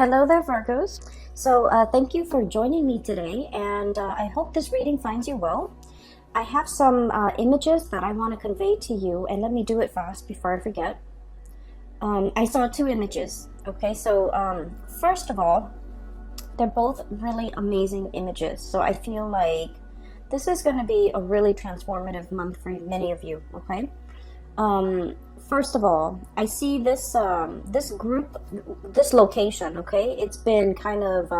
Hello there, Virgos. Thank you for joining me today, and I hope this reading finds you well. I have some images that I want to convey to you, and let me do it fast before I forget. I saw two images. Okay, first of all, they're both really amazing images. So I feel like this is going to be a really transformative month for many of you. Okay. First of all, I see this group, this location. Okay, it's been kind of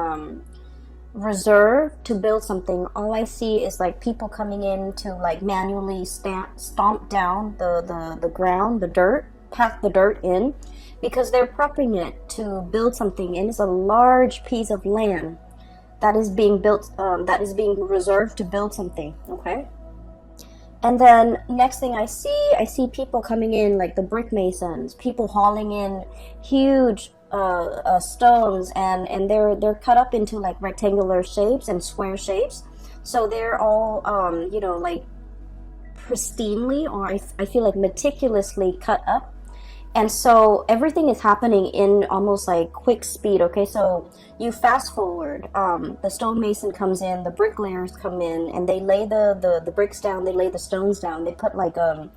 reserved to build something. All I see is like people coming in to like manually stomp down the ground, the dirt, pack the dirt in, because they're prepping it to build something, and it's a large piece of land that is being built, that is being reserved to build something. Okay. And then next thing I see people coming in, like the brick masons, people hauling in huge stones, and they're cut up into like rectangular shapes and square shapes. So they're all like pristinely, or I feel like meticulously cut up. And so everything is happening in almost like quick speed. Okay, so you fast forward, the stonemason comes in, the bricklayers come in, and they lay the bricks down, they lay the stones down, they put like a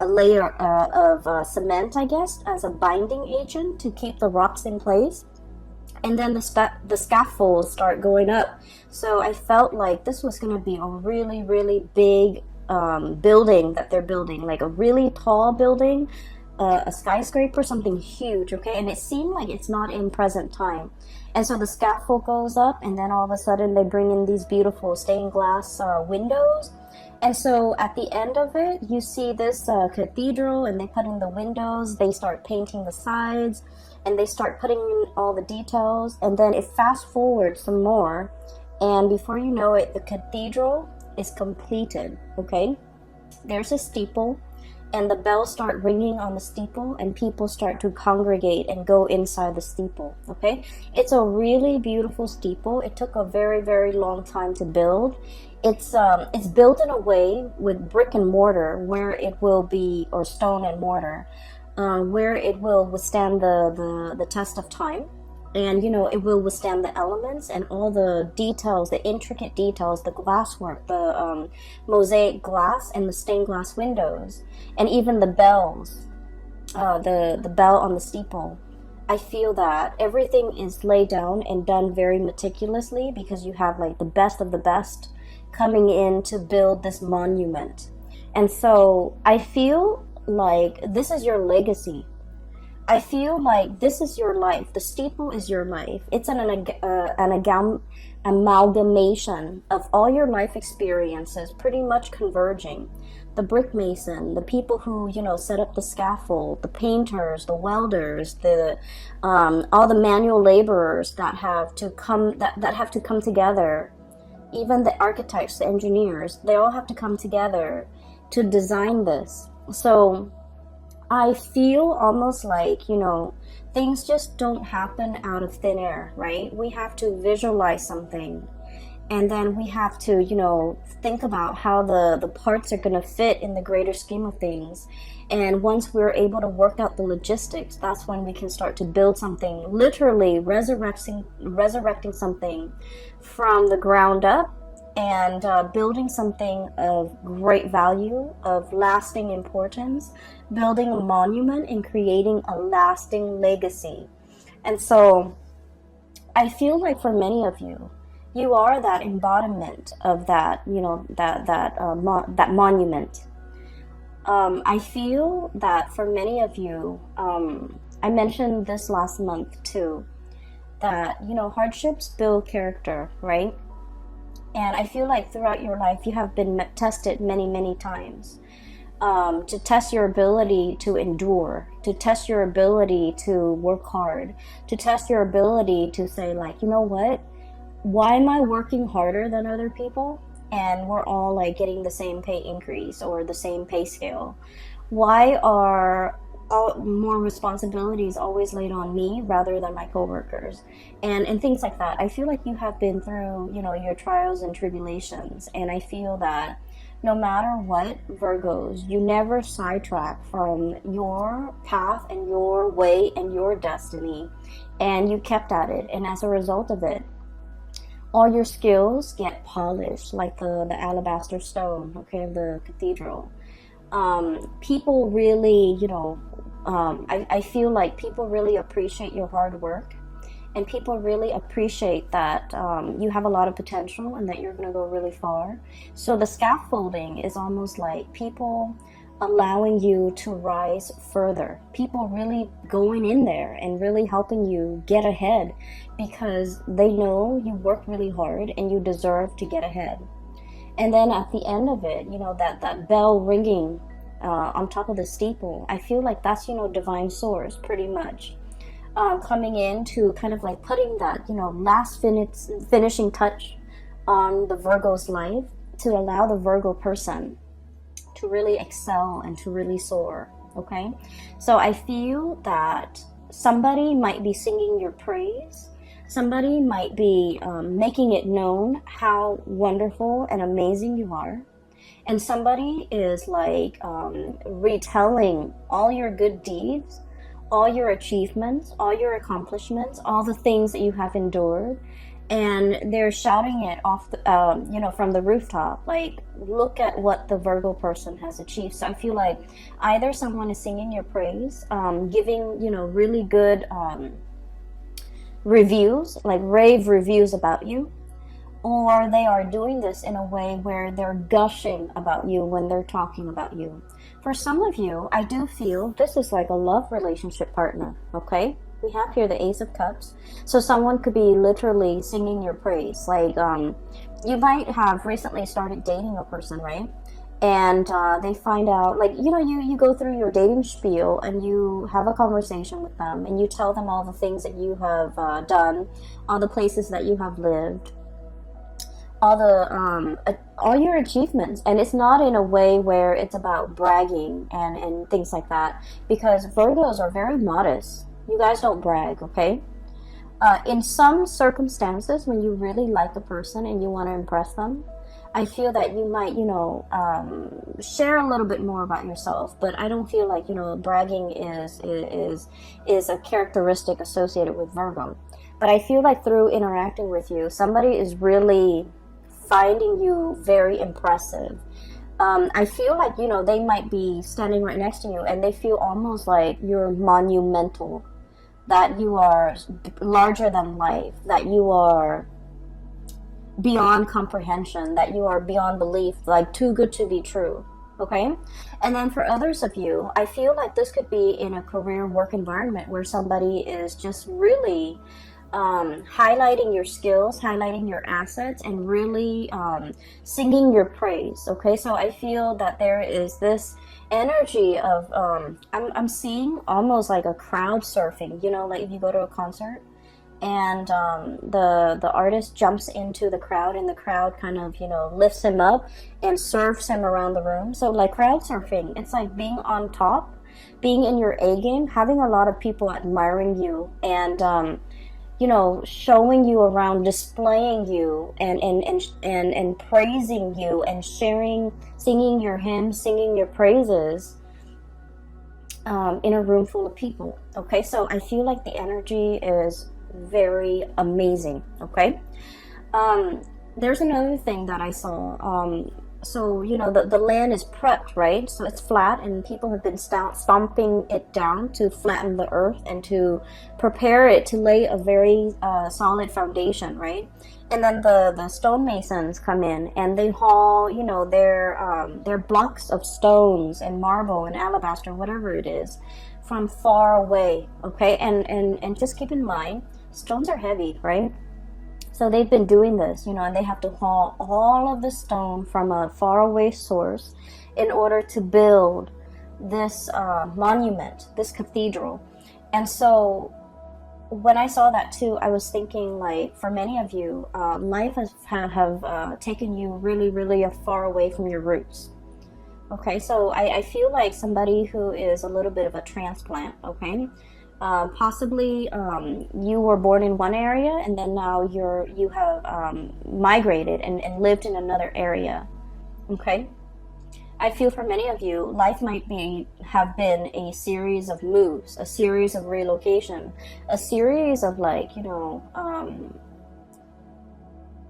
layer of cement, I guess, as a binding agent to keep the rocks in place. And then the scaffolds start going up. So I felt like this was going to be a really, really big building that they're building, like a really tall building, a skyscraper, something huge. Okay, and it seemed like it's not in present time. And so the scaffold goes up, and then all of a sudden they bring in these beautiful stained glass windows. And so at the end of it, you see this cathedral, and they put in the windows, they start painting the sides, and they start putting in all the details. And then it fast forwards some more, and before you know it, the cathedral is completed. Okay, there's a steeple, and the bells start ringing on the steeple, and people start to congregate and go inside the steeple. Okay, it's a really beautiful steeple. It took a very, very long time to build. It's built in a way with brick and mortar, where it will be, or stone and mortar, where it will withstand the test of time. And it will withstand the elements and all the details, the intricate details, the glasswork, the mosaic glass, and the stained glass windows, and even the bells, the bell on the steeple. I feel that everything is laid down and done very meticulously, because you have like the best of the best coming in to build this monument. And so I feel like this is your legacy. I feel like this is your life. The steeple is your life. It's an amalgamation of all your life experiences, pretty much converging. The brick mason, the people who set up the scaffold, the painters, the welders, the all the manual laborers that have to come together. Even the architects, the engineers, they all have to come together to design this. So I feel almost like, things just don't happen out of thin air, right? We have to visualize something, and then we have to, think about how the parts are going to fit in the greater scheme of things. And once we're able to work out the logistics, that's when we can start to build something, literally resurrecting something from the ground up, and building something of great value, of lasting importance, building a monument and creating a lasting legacy. And so I feel like for many of you, you are that embodiment of that, that monument. I feel that for many of you, I mentioned this last month too, that, hardships build character, right? And I feel like throughout your life, you have been tested many, many times, to test your ability to endure, to test your ability to work hard, to test your ability to say, like, you know what? Why am I working harder than other people? And we're all like getting the same pay increase or the same pay scale. Why are more responsibilities always laid on me rather than my coworkers, and things like that? I feel like you have been through, your trials and tribulations, and I feel that no matter what, Virgos, you never sidetrack from your path and your way and your destiny. and you kept at it, and as a result of it, all your skills get polished like the alabaster stone, okay, of the cathedral. People really, I feel like people really appreciate your hard work, and people really appreciate that you have a lot of potential and that you're going to go really far. So the scaffolding is almost like people allowing you to rise further, people really going in there and really helping you get ahead, because they know you work really hard and you deserve to get ahead. And then at the end of it, that bell ringing on top of the steeple, I feel like that's, divine source pretty much. Coming in to kind of like putting that, last finishing touch on the Virgo's life, to allow the Virgo person to really excel and to really soar, okay? So I feel that somebody might be singing your praise. Somebody might be making it known how wonderful and amazing you are. And somebody is like retelling all your good deeds, all your achievements, all your accomplishments, all the things that you have endured. And they're shouting it off, from the rooftop, like, look at what the Virgo person has achieved. So I feel like either someone is singing your praise, giving, really good reviews, like rave reviews about you, or they are doing this in a way where they're gushing about you when they're talking about you. For some of you, I do feel this is like a love relationship partner, okay? We have here the Ace of Cups. So someone could be literally singing your praise. Like, you might have recently started dating a person, right? And they find out, like, you go through your dating spiel and you have a conversation with them and you tell them all the things that you have done, all the places that you have lived, all your achievements. And it's not in a way where it's about bragging and things like that, because Virgos are very modest. You guys don't brag, okay? In some circumstances, when you really like a person and you want to impress them, I feel that you might, share a little bit more about yourself. But I don't feel like, bragging is a characteristic associated with Virgo. But I feel like through interacting with you, somebody is really finding you very impressive. I feel like, they might be standing right next to you and they feel almost like you're monumental, that you are larger than life, that you are beyond comprehension, that you are beyond belief, like too good to be true, okay? And then for others of you, I feel like this could be in a career work environment where somebody is just really highlighting your skills, highlighting your assets, and really singing your praise, okay? So I feel that there is this energy of I'm seeing almost like a crowd surfing, like if you go to a concert and the artist jumps into the crowd and the crowd kind of lifts him up and surfs him around the room. So like crowd surfing, it's like being on top, being in your A game, having a lot of people admiring you and showing you around, displaying you and praising you and sharing, singing your hymns, singing your praises in a room full of people. Okay, so I feel like the energy is very amazing. Okay, there's another thing that I saw. So, the land is prepped, right? So it's flat and people have been stomping it down to flatten the earth and to prepare it to lay a very solid foundation, right? And then the stonemasons come in and they haul, their blocks of stones and marble and alabaster, whatever it is, from far away, okay? And just keep in mind, stones are heavy, right? So they've been doing this, and they have to haul all of the stone from a faraway source in order to build this monument, this cathedral. And so when I saw that too, I was thinking, like, for many of you, life have taken you really, really far away from your roots. Okay, so I feel like somebody who is a little bit of a transplant, okay? Possibly you were born in one area and then now you have migrated and lived in another area, okay? I feel for many of you, life might have been a series of moves, a series of relocation, a series of like,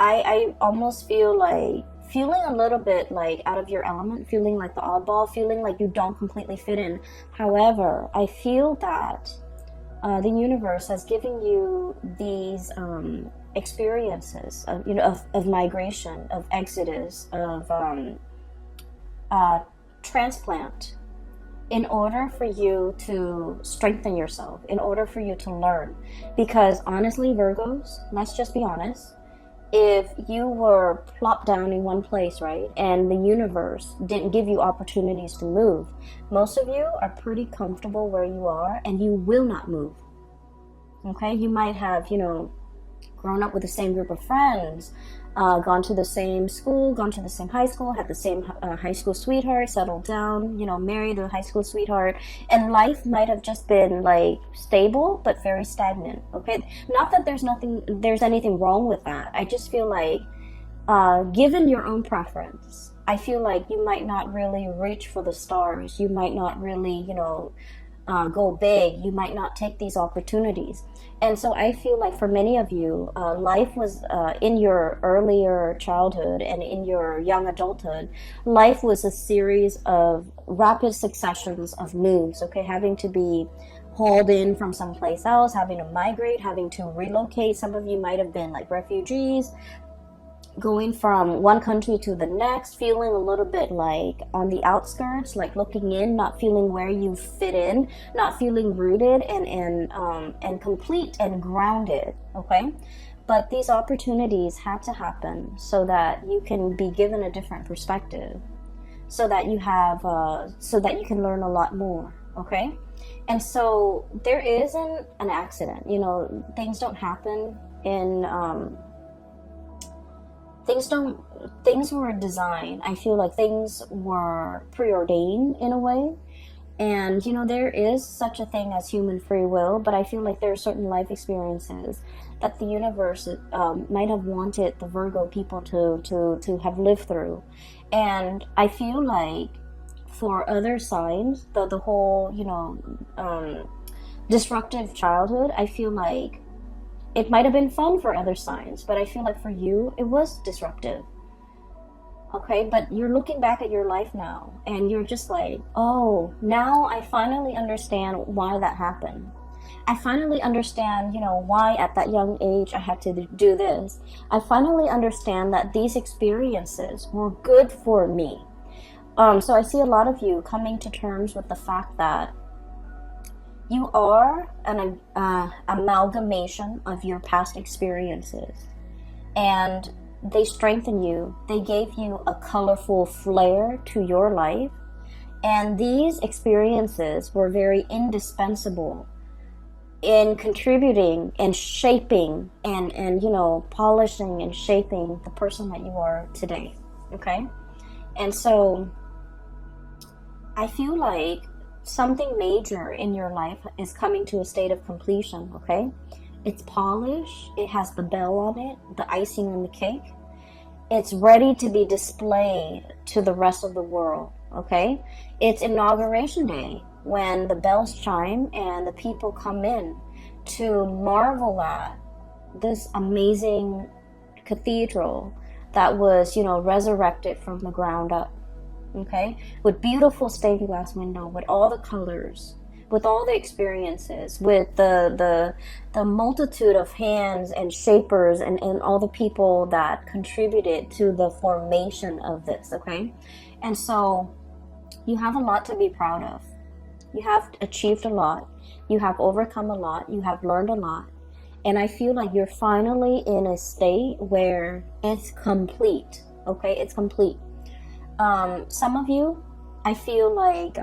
I almost feel like feeling a little bit like out of your element, feeling like the oddball, feeling like you don't completely fit in. However, I feel that the universe has given you these experiences of migration, of exodus, of transplant, in order for you to strengthen yourself, in order for you to learn. Because honestly, Virgos, let's just be honest, if you were plopped down in one place, right, and the universe didn't give you opportunities to move, most of you are pretty comfortable where you are and you will not move. Okay, you might have, grown up with the same group of friends, gone to the same school, gone to the same high school, had the same high school sweetheart, settled down, married a high school sweetheart, and life might have just been like stable but very stagnant. Okay, not that there's anything wrong with that. I just feel like, given your own preference, I feel like you might not really reach for the stars. You might not really, go big. You might not take these opportunities. And so I feel like for many of you, life was in your earlier childhood and in your young adulthood, life was a series of rapid successions of moves, okay, having to be hauled in from someplace else, having to migrate, having to relocate. Some of you might have been like refugees, going from one country to the next, feeling a little bit like on the outskirts, like looking in, not feeling where you fit in, not feeling rooted and complete and grounded. Okay, but these opportunities had to happen so that you can be given a different perspective, so that you can learn a lot more. Okay, and so there isn't an accident. Things don't happen in things were designed. I feel like things were preordained in a way. And there is such a thing as human free will, but I feel like there are certain life experiences that the universe might have wanted the Virgo people to have lived through. And I feel like for other signs, the whole disruptive childhood, I feel like it might have been fun for other signs, but I feel like for you, it was disruptive. Okay, but you're looking back at your life now, and you're just like, oh, now I finally understand why that happened. I finally understand, why at that young age I had to do this. I finally understand that these experiences were good for me. So I see a lot of you coming to terms with the fact that you are an amalgamation of your past experiences, and they strengthen you. They gave you a colorful flair to your life, and these experiences were very indispensable in contributing and shaping and polishing and shaping the person that you are today. Okay, and so I feel like something major in your life is coming to a state of completion. Okay, it's polished, it has the bell on it, the icing on the cake, it's ready to be displayed to the rest of the world. Okay, it's inauguration day, when the bells chime and the people come in to marvel at this amazing cathedral that was resurrected from the ground up. Okay, with beautiful stained glass window, with all the colors, with all the experiences, with the multitude of hands and shapers and all the people that contributed to the formation of this. Okay, and so you have a lot to be proud of. You have achieved a lot, you have overcome a lot, you have learned a lot, and I feel like you're finally in a state where it's complete. Okay, it's complete. Some of you, I feel like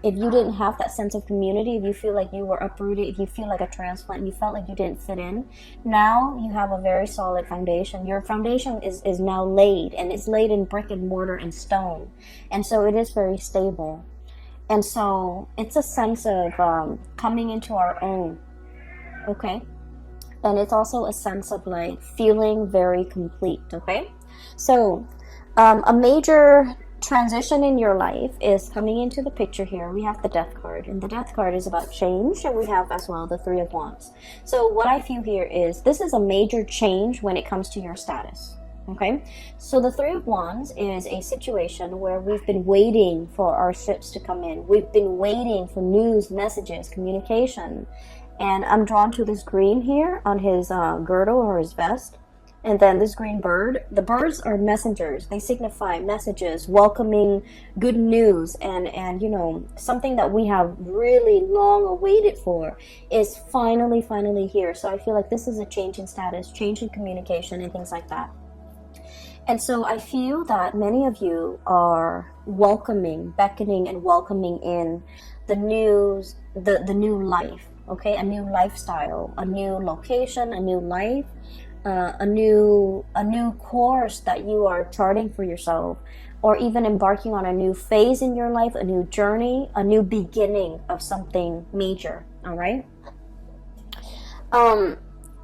if you didn't have that sense of community, if you feel like you were uprooted, if you feel like a transplant, you felt like you didn't fit in, now you have a very solid foundation. Your foundation is now laid, and it's laid in brick and mortar and stone, and so it is very stable. And so it's a sense of coming into our own. Okay, and it's also a sense of like feeling very complete. Okay, so a major transition in your life is coming into the picture here. We have the Death card, and the Death card is about change, and we have as well the Three of Wands. So what I feel here is this is a major change when it comes to your status. Okay, so the Three of Wands is a situation where we've been waiting for our ships to come in. We've been waiting for news, messages, communication. And I'm drawn to this green here on his girdle or his vest. And then this green bird. The birds are messengers. They signify messages, welcoming good news. And you know, something that we have really long awaited for is finally here. So I feel like this is a change in status, change in communication, and things like that. And so I feel that many of you are welcoming, beckoning and welcoming in the news, the new life, okay? A new lifestyle, a new location, a new life, a new course that you are charting for yourself, or even embarking on a new phase in your life, a new journey, a new beginning of something major, all right?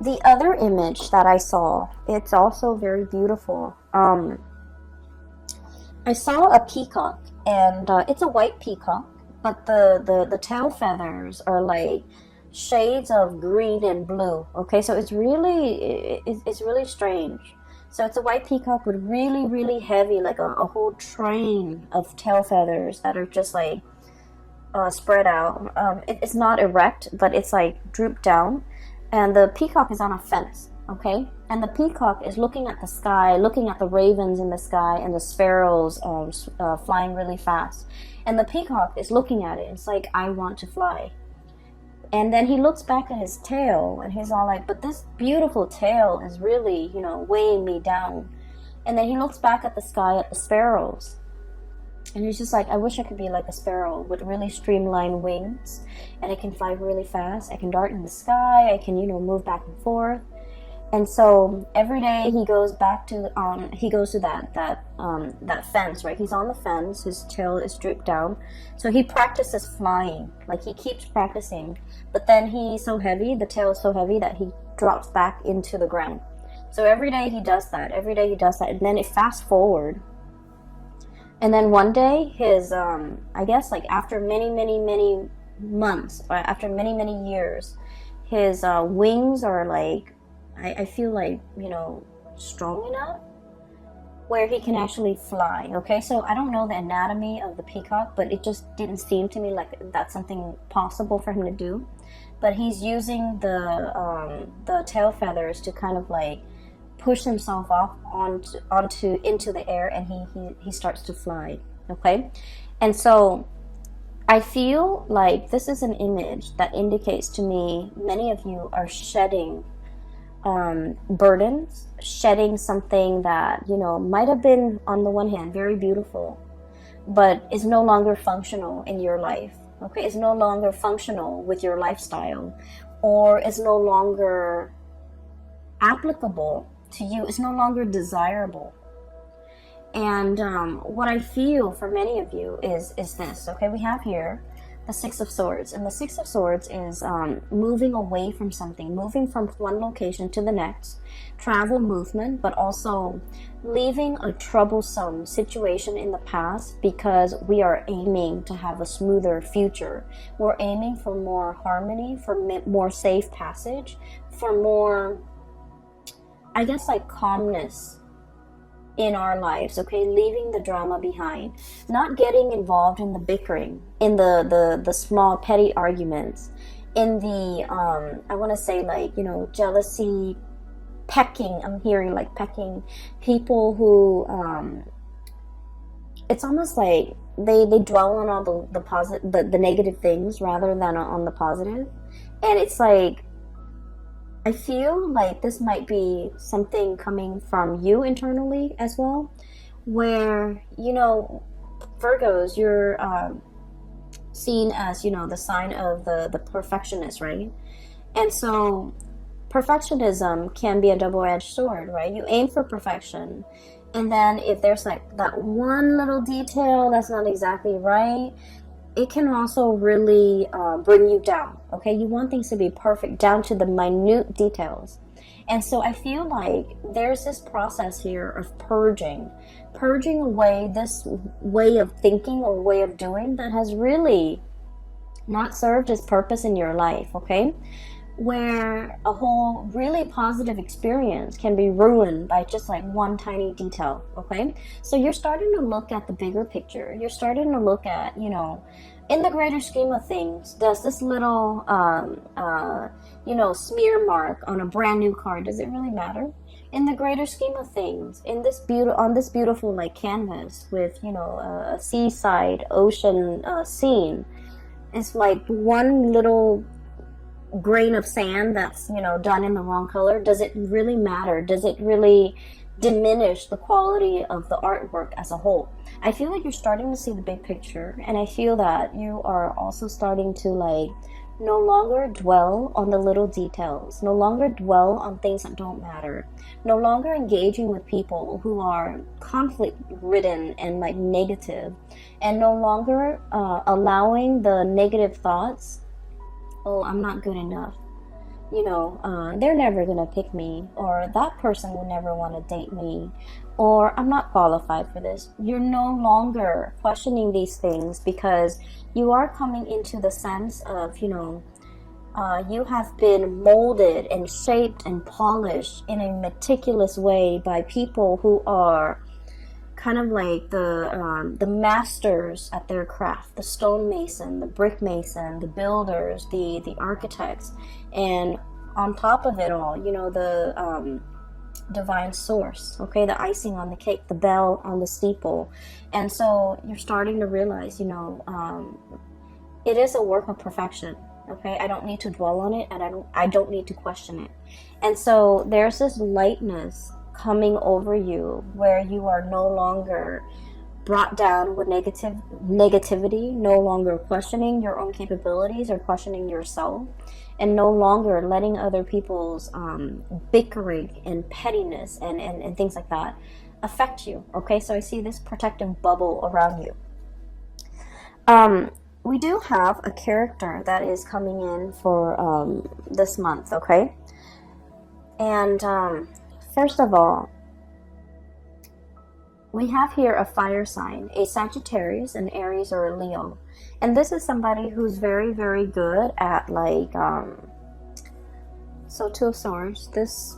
The other image that I saw, it's also very beautiful. I saw a peacock, and it's a white peacock, but the tail feathers are like shades of green and blue. Okay, so it's really strange. So it's a white peacock with really heavy, like a whole train of tail feathers that are just like spread out. It's not erect, but it's like drooped down. And the peacock is on a fence, okay? And the peacock is looking at the sky, looking at the ravens in the sky and the sparrows flying really fast. And the peacock is looking at it. It's like, I want to fly. And then he looks back at his tail, and he's all like, but this beautiful tail is really, you know, weighing me down. And then he looks back at the sky, at the sparrows. And he's just like, I wish I could be like a sparrow with really streamlined wings, and I can fly really fast. I can dart in the sky. I can, you know, move back and forth. And so every day he goes back to that fence, right? He's on the fence. His tail is drooped down, so he practices flying. Like, he keeps practicing, but then he's so heavy. The tail is so heavy that he drops back into the ground. So every day he does that. And then it fast forward. And then one day, his, I guess, like, after many months, or after many years, his wings are, like, I feel like, you know, strong enough where he can actually fly, okay? So I don't know the anatomy of the peacock, but it just didn't seem to me like that's something possible for him to do. But he's using the tail feathers to kind of, like, push himself off into the air, and he starts to fly, okay? And so I feel like this is an image that indicates to me many of you are shedding burdens, shedding something that, you know, might have been, on the one hand, very beautiful, but is no longer functional in your life, okay? It's no longer functional with your lifestyle, or is no longer applicable to you. It's no longer desirable. And what I feel for many of you is this, okay? We have here the Six of Swords, and the Six of Swords is moving away from something, moving from one location to the next, travel, movement, but also leaving a troublesome situation in the past, because we are aiming to have a smoother future. We're aiming for more harmony, for more safe passage, for more, I guess, like, calmness in our lives, okay? Leaving the drama behind, not getting involved in the bickering, in the small petty arguments, in the I want to say, like, you know, jealousy, pecking. I'm hearing, like, pecking, people who it's almost like they dwell on all the negative things rather than on the positive. And it's like, I feel like this might be something coming from you internally as well, where, you know, Virgos, you're seen as, you know, the sign of the perfectionist, right? And so perfectionism can be a double-edged sword, right? You aim for perfection, and then if there's, like, that one little detail that's not exactly right, it can also really bring you down, okay? You want things to be perfect down to the minute details. And so I feel like there's this process here of purging away this way of thinking or way of doing that has really not served its purpose in your life, okay? Where a whole really positive experience can be ruined by just like one tiny detail, okay? So you're starting to look at the bigger picture. You're starting to look at, you know, in the greater scheme of things, does this little, you know, smear mark on a brand new car, does it really matter? In the greater scheme of things, in this on this beautiful like canvas with, you know, a seaside ocean scene, it's like one little grain of sand that's, you know, done in the wrong color. Does it really matter? Does it really diminish the quality of the artwork as a whole? I feel like you're starting to see the big picture, and I feel that you are also starting to like no longer dwell on the little details, no longer dwell on things that don't matter, no longer engaging with people who are conflict ridden and like negative, and no longer allowing the negative thoughts, oh, I'm not good enough, you know, they're never gonna pick me, or that person will never want to date me, or I'm not qualified for this. You're no longer questioning these things because you are coming into the sense of, you know, you have been molded and shaped and polished in a meticulous way by people who are kind of like the masters at their craft, the stonemason, the brick mason, the builders, the architects, and on top of it all, you know, the divine source, okay, the icing on the cake, the bell on the steeple. And so you're starting to realize, you know, it is a work of perfection, okay? I don't need to dwell on it, and I don't need to question it. And so there's this lightness coming over you where you are no longer brought down with negativity, no longer questioning your own capabilities or questioning yourself, and no longer letting other people's bickering and pettiness and things like that affect you, okay? So I see this protective bubble around you. We do have a character that is coming in for this month, okay? And first of all, we have here a fire sign, a Sagittarius, an Aries, or a Leo. And this is somebody who's very, very good at like, so Two of Swords, this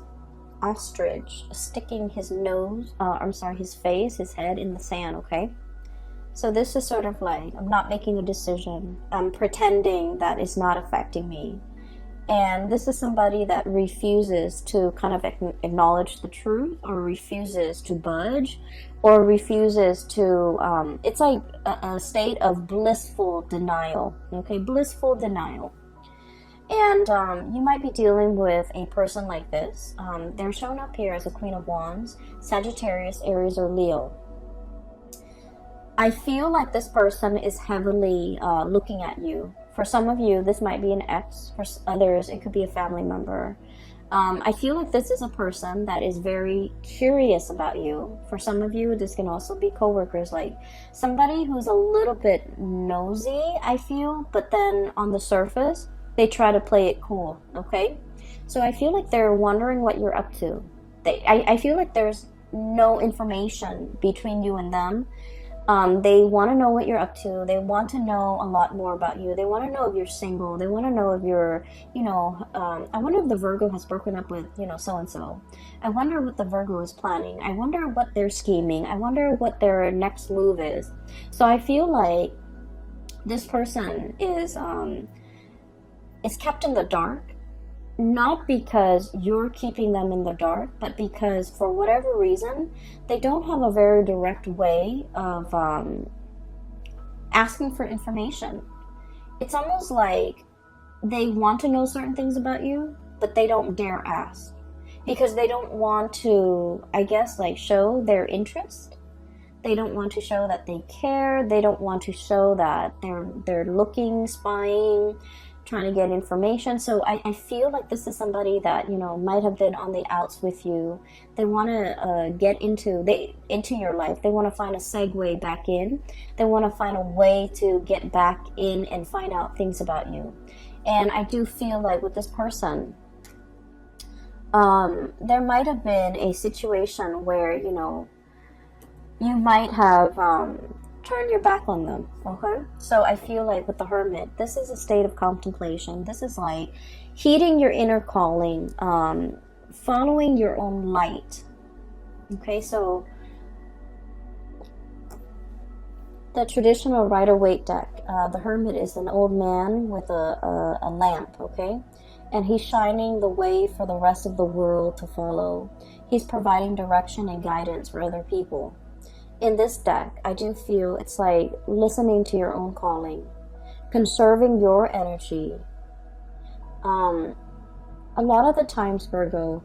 ostrich sticking his nose, his face, his head in the sand, okay? So this is sort of like, I'm not making a decision. I'm pretending that it's not affecting me. And this is somebody that refuses to kind of acknowledge the truth, or refuses to budge, or refuses to, it's like a state of blissful denial, okay? Blissful denial. And you might be dealing with a person like this. They're shown up here as a Queen of Wands, Sagittarius, Aries, or Leo. I feel like this person is heavily looking at you. For some of you, this might be an ex. For others, it could be a family member. I feel like this is a person that is very curious about you. For some of you, this can also be coworkers, like somebody who's a little bit nosy, I feel, but then on the surface, they try to play it cool, okay? So I feel like they're wondering what you're up to. I feel like there's no information between you and them. They want to know what you're up to. They want to know a lot more about you. They want to know if you're single. They want to know if you're, you know, I wonder if the Virgo has broken up with, you know, so-and-so. I wonder what the Virgo is planning. I wonder what they're scheming. I wonder what their next move is. So I feel like this person is kept in the dark. Not because you're keeping them in the dark, but because for whatever reason, they don't have a very direct way of asking for information. It's almost like they want to know certain things about you, but they don't dare ask. Because they don't want to, I guess, like show their interest. They don't want to show that they care. They don't want to show that they're looking, spying, trying to get information. So I feel like this is somebody that, you know, might have been on the outs with you. They want to get into your life. They want to find a segue back in. They want to find a way to get back in and find out things about you. And I do feel like with this person, There might have been a situation where, you might have turned your back on them, okay? So I feel like with the Hermit, this is a state of contemplation. This is like heeding your inner calling, following your own light, okay? So the traditional Rider-Waite deck, the Hermit is an old man with a lamp, okay? And he's shining the way for the rest of the world to follow. He's providing direction and guidance for other people. In this deck, I do feel it's like listening to your own calling, conserving your energy. A lot of the times, Virgo,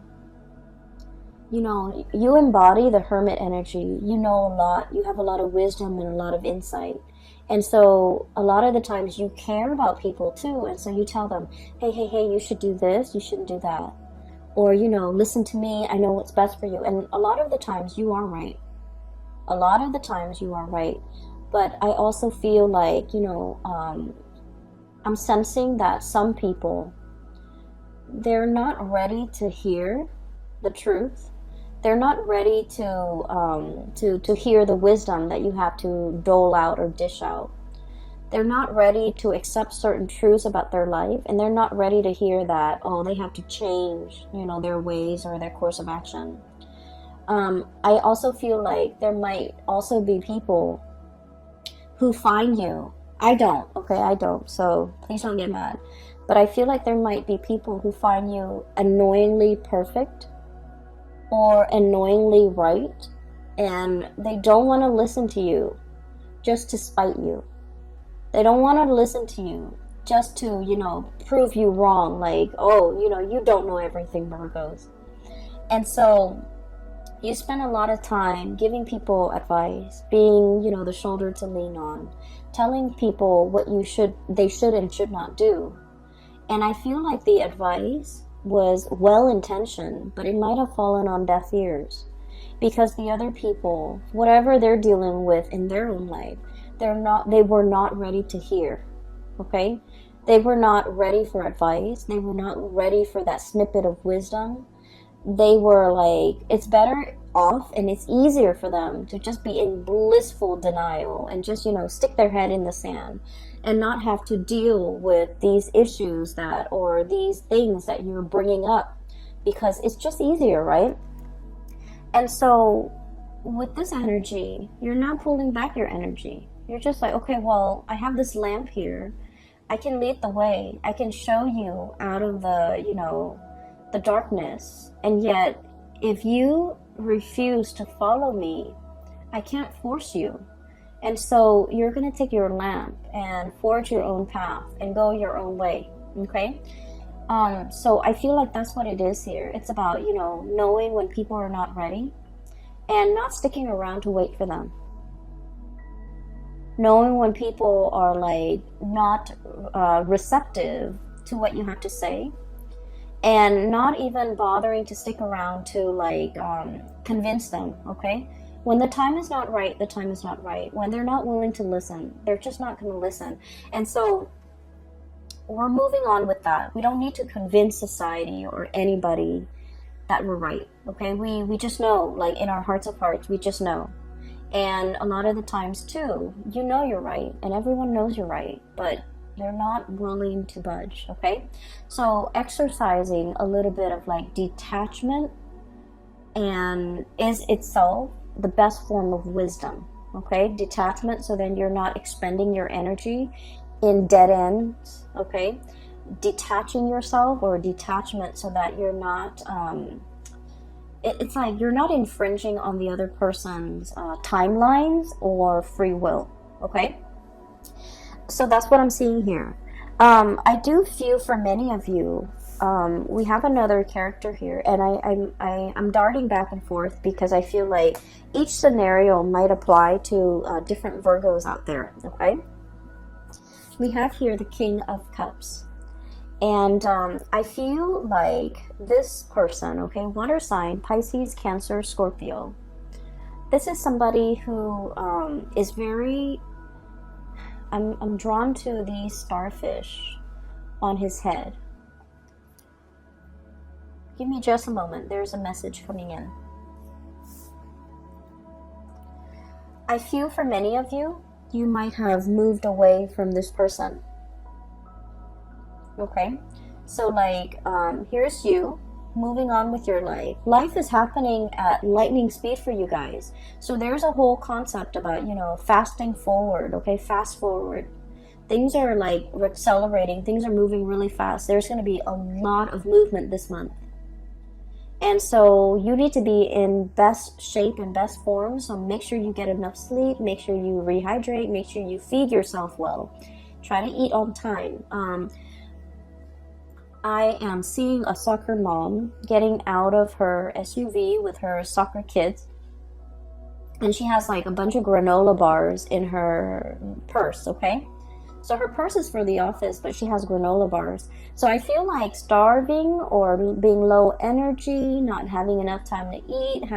you embody the Hermit energy. You know a lot. You have a lot of wisdom and a lot of insight. And so a lot of the times you care about people too. And so you tell them, hey, you should do this. You shouldn't do that. Or, listen to me. I know what's best for you. And a lot of the times you are right. A lot of the times you are right. But I also feel like, I'm sensing that some people, they're not ready to hear the truth. They're not ready to hear the wisdom that you have to dole out or dish out. They're not ready to accept certain truths about their life, and they're not ready to hear that, they have to change, their ways or their course of action. I also feel like there might also be people who find you. I don't, so please don't get mad. But I feel like there might be people who find you annoyingly perfect or annoyingly right, and they don't want to listen to you just to spite you. They don't want to listen to you just to, prove you wrong, like, you don't know everything, Virgos. And so you spend a lot of time giving people advice, being, the shoulder to lean on, telling people what they should and should not do. And I feel like the advice was well-intentioned, but it might have fallen on deaf ears, because the other people, whatever they're dealing with in their own life, they were not ready to hear, okay? They were not ready for advice. They were not ready for that snippet of wisdom. They were like, it's better off and it's easier for them to just be in blissful denial and just, stick their head in the sand and not have to deal with these issues or these things that you're bringing up, because it's just easier, right? And so with this energy, you're not pulling back your energy. You're just like, okay, well, I have this lamp here. I can lead the way. I can show you out of the darkness. And yet, if you refuse to follow me, I can't force you. And so you're going to take your lamp and forge your own path and go your own way, okay? So I feel like that's what it is here. It's about, knowing when people are not ready and not sticking around to wait for them. Knowing when people are like not receptive to what you have to say, and not even bothering to stick around to like convince them, okay? When the time is not right, the time is not right. When they're not willing to listen, they're just not going to listen. And so we're moving on with that. We don't need to convince society or anybody that we're right, okay? We just know, like in our hearts of hearts, we just know. And a lot of the times too, you're right, and everyone knows you're right, but they're not willing to budge, okay? So exercising a little bit of like detachment and is itself the best form of wisdom, okay? Detachment, so then you're not expending your energy in dead ends, okay? Detaching yourself, or detachment, so that you're not it's like you're not infringing on the other person's timelines or free will, okay? So that's what I'm seeing here. I do feel for many of you, we have another character here, and I'm darting back and forth because I feel like each scenario might apply to different Virgos out there, okay? We have here the King of Cups. And I feel like this person, okay, water sign, Pisces, Cancer, Scorpio. This is somebody who is very... I'm drawn to the starfish on his head. Give me just a moment. There's a message coming in. I feel for many of you, you might have moved away from this person. Okay? So like, here's you moving on with your life. Life is happening at lightning speed for you guys. So there's a whole concept about, you know, fasting forward, okay? Fast forward. Things are like accelerating. Things are moving really fast. There's going to be a lot of movement this month. And so you need to be in best shape and best form. So make sure you get enough sleep. Make sure you rehydrate. Make sure you feed yourself well. Try to eat on time. I am seeing a soccer mom getting out of her SUV with her soccer kids. And she has like a bunch of granola bars in her purse, okay? So her purse is for the office, but she has granola bars. So I feel like starving or being low energy, not having enough time to eat, having